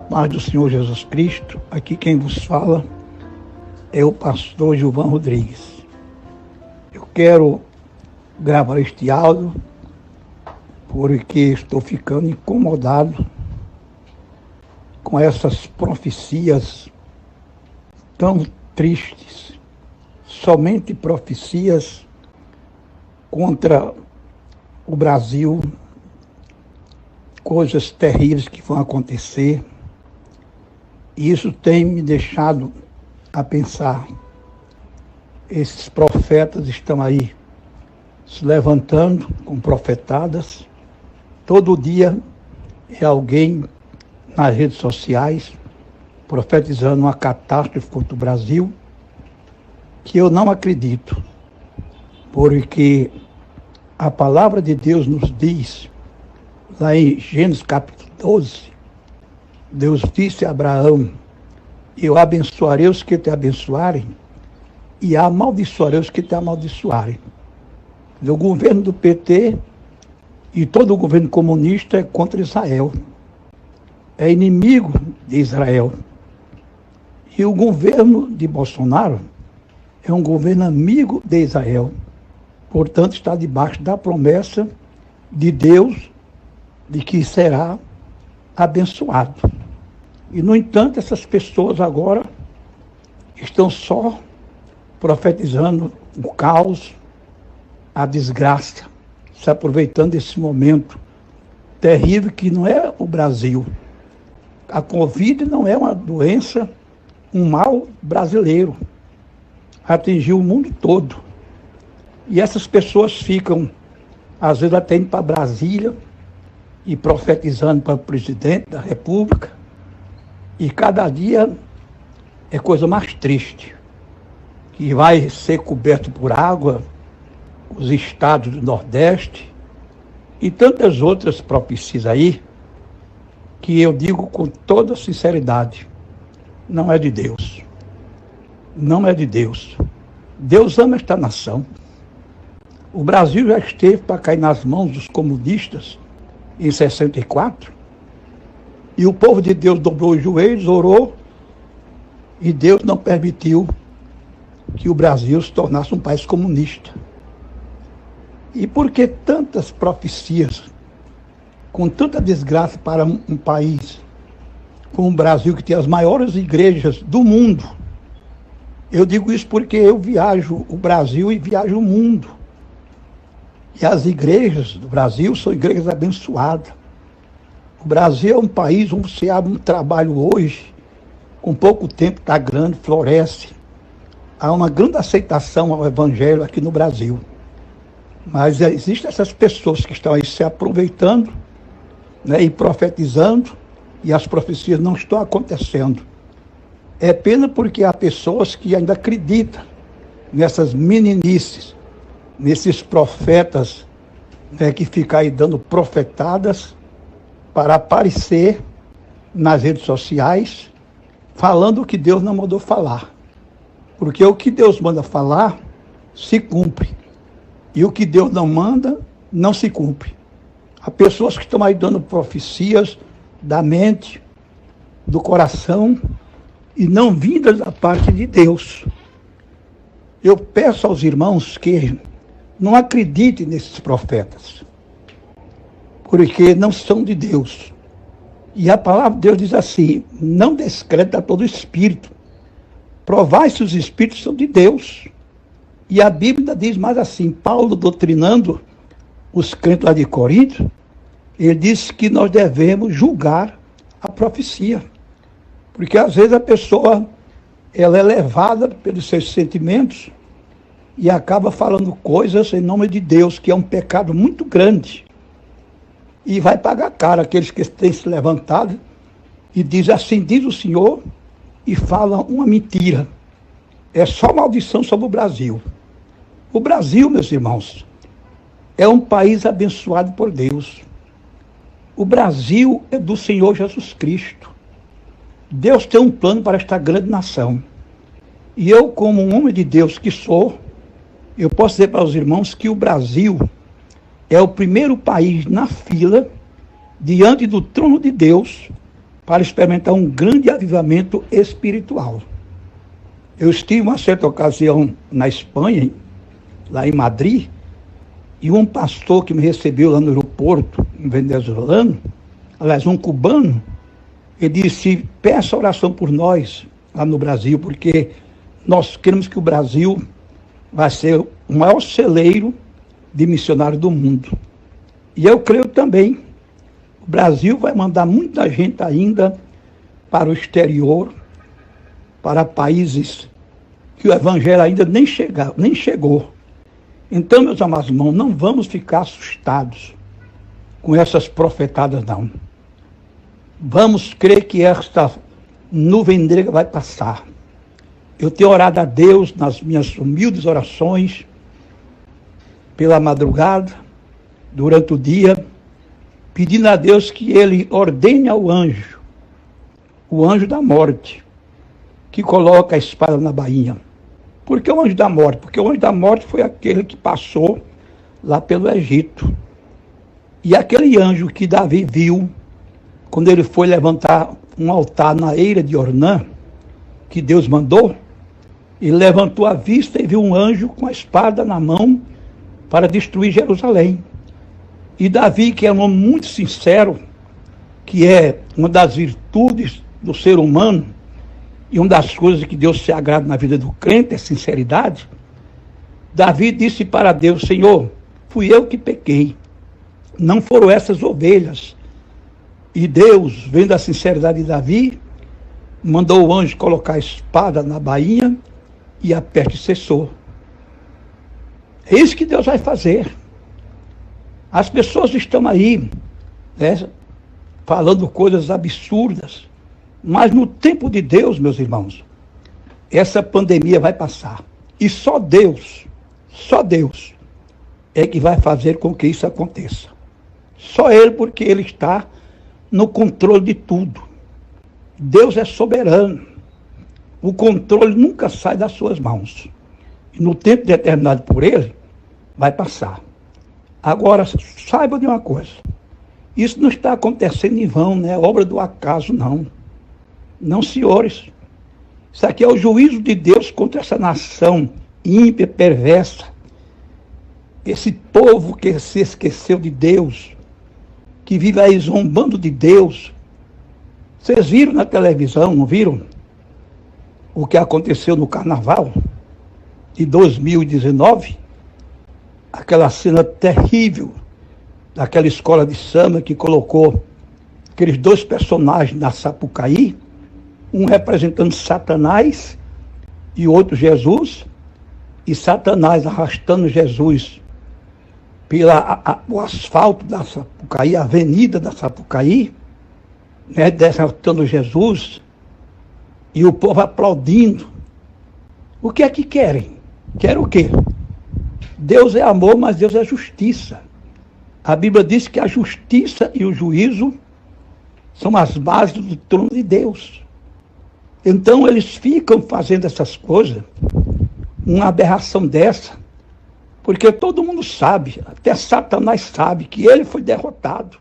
paz do Senhor Jesus Cristo. Aqui quem vos fala é o pastor Gilvan Rodrigues. Eu quero gravar este áudio porque estou ficando incomodado com essas profecias tão tristes. Somente profecias contra o Brasil, coisas terríveis que vão acontecer. E isso tem me deixado a pensar. Esses profetas estão aí se levantando com profetadas. Todo dia é alguém nas redes sociais profetizando uma catástrofe contra o Brasil, que eu não acredito, porque a palavra de Deus nos diz, lá em Gênesis capítulo 12, Deus disse a Abraão: eu abençoarei os que te abençoarem e amaldiçoarei os que te amaldiçoarem. O governo do PT e todo o governo comunista é contra Israel, é inimigo de Israel. E o governo de Bolsonaro é um governo amigo de Israel. Portanto, está debaixo da promessa de Deus de que será abençoado. E, no entanto, essas pessoas agora estão só profetizando o caos, a desgraça, se aproveitando desse momento terrível que não é o Brasil. A Covid não é uma doença, um mal brasileiro. Atingiu o mundo todo. E essas pessoas ficam, às vezes até indo para Brasília e profetizando para o presidente da República. E cada dia é coisa mais triste, que vai ser coberto por água os estados do Nordeste e tantas outras profecias aí, que eu digo com toda sinceridade, não é de Deus. Não é de Deus. Deus ama esta nação. O Brasil já esteve para cair nas mãos dos comunistas em 64, e o povo de Deus dobrou os joelhos, orou, e Deus não permitiu que o Brasil se tornasse um país comunista. E por que tantas profecias, com tanta desgraça para um país como o Brasil, que tem as maiores igrejas do mundo? Eu digo isso porque eu viajo o Brasil e viajo o mundo. E as igrejas do Brasil são igrejas abençoadas. O Brasil é um país onde você abre um trabalho hoje, com pouco tempo está grande, floresce. Há uma grande aceitação ao evangelho aqui no Brasil. Mas existem essas pessoas que estão aí se aproveitando, né, e profetizando, e as profecias não estão acontecendo. É pena porque há pessoas que ainda acreditam nessas meninices, nesses profetas, né, que ficam aí dando profetadas para aparecer nas redes sociais, falando o que Deus não mandou falar. Porque o que Deus manda falar, se cumpre. E o que Deus não manda, não se cumpre. Há pessoas que estão aí dando profecias da mente, do coração, e não vindas da parte de Deus. Eu peço aos irmãos que não acreditem nesses profetas, porque não são de Deus. E a palavra de Deus diz assim: não descreta todo espírito, provai se os espíritos são de Deus. E a Bíblia diz mais assim, Paulo doutrinando os crentes lá de Corinto, ele disse que nós devemos julgar a profecia. Porque às vezes a pessoa, ela é levada pelos seus sentimentos e acaba falando coisas em nome de Deus, que é um pecado muito grande. E vai pagar caro aqueles que têm se levantado e dizem assim, diz o Senhor, e falam uma mentira. É só maldição sobre o Brasil. O Brasil, meus irmãos, é um país abençoado por Deus. O Brasil é do Senhor Jesus Cristo. Deus tem um plano para esta grande nação. E eu, como um homem de Deus que sou, eu posso dizer para os irmãos que o Brasil é o primeiro país na fila, diante do trono de Deus, para experimentar um grande avivamento espiritual. Eu estive uma certa ocasião na Espanha, lá em Madrid, e um pastor que me recebeu lá no aeroporto, um venezuelano, aliás, um cubano, ele disse: peça oração por nós lá no Brasil, porque nós queremos que o Brasil vai ser o maior celeiro de missionários do mundo. E eu creio também, o Brasil vai mandar muita gente ainda para o exterior, para países que o evangelho ainda nem chegou. Então, meus amados irmãos, não vamos ficar assustados com essas profetadas, não. Vamos crer que esta nuvem negra vai passar. Eu tenho orado a Deus nas minhas humildes orações, pela madrugada, durante o dia, pedindo a Deus que Ele ordene ao anjo, o anjo da morte, que coloca a espada na bainha. Por que o anjo da morte? Porque o anjo da morte foi aquele que passou lá pelo Egito. E aquele anjo que Davi viu, quando ele foi levantar um altar na eira de Ornã, que Deus mandou, ele levantou a vista e viu um anjo com a espada na mão para destruir Jerusalém. E Davi, que é um homem muito sincero, que é uma das virtudes do ser humano, e uma das coisas que Deus se agrada na vida do crente é sinceridade, Davi disse para Deus: Senhor, fui eu que pequei, não foram essas ovelhas. E Deus, vendo a sinceridade de Davi, mandou o anjo colocar a espada na bainha e a peste cessou. É isso que Deus vai fazer. As pessoas estão aí, né, falando coisas absurdas, mas no tempo de Deus, meus irmãos, essa pandemia vai passar. E só Deus é que vai fazer com que isso aconteça. Só Ele, porque Ele está no controle de tudo. Deus é soberano. O controle nunca sai das suas mãos. E no tempo determinado por Ele, vai passar. Agora, saiba de uma coisa. Isso não está acontecendo em vão, não é obra do acaso, não. Não, senhores. Isso aqui é o juízo de Deus contra essa nação ímpia, perversa. Esse povo que se esqueceu de Deus, que vive aí zombando de Deus. Vocês viram na televisão, não viram? O que aconteceu no carnaval de 2019? Aquela cena terrível daquela escola de samba que colocou aqueles dois personagens na Sapucaí, um representando Satanás e outro Jesus, e Satanás arrastando Jesus pelo asfalto da Sapucaí, a avenida da Sapucaí, né, derrotando Jesus, e o povo aplaudindo. O que é que querem? Querem o quê? Deus é amor, mas Deus é justiça. A Bíblia diz que a justiça e o juízo são as bases do trono de Deus. Então eles ficam fazendo essas coisas, uma aberração dessa, porque todo mundo sabe, até Satanás sabe que ele foi derrotado.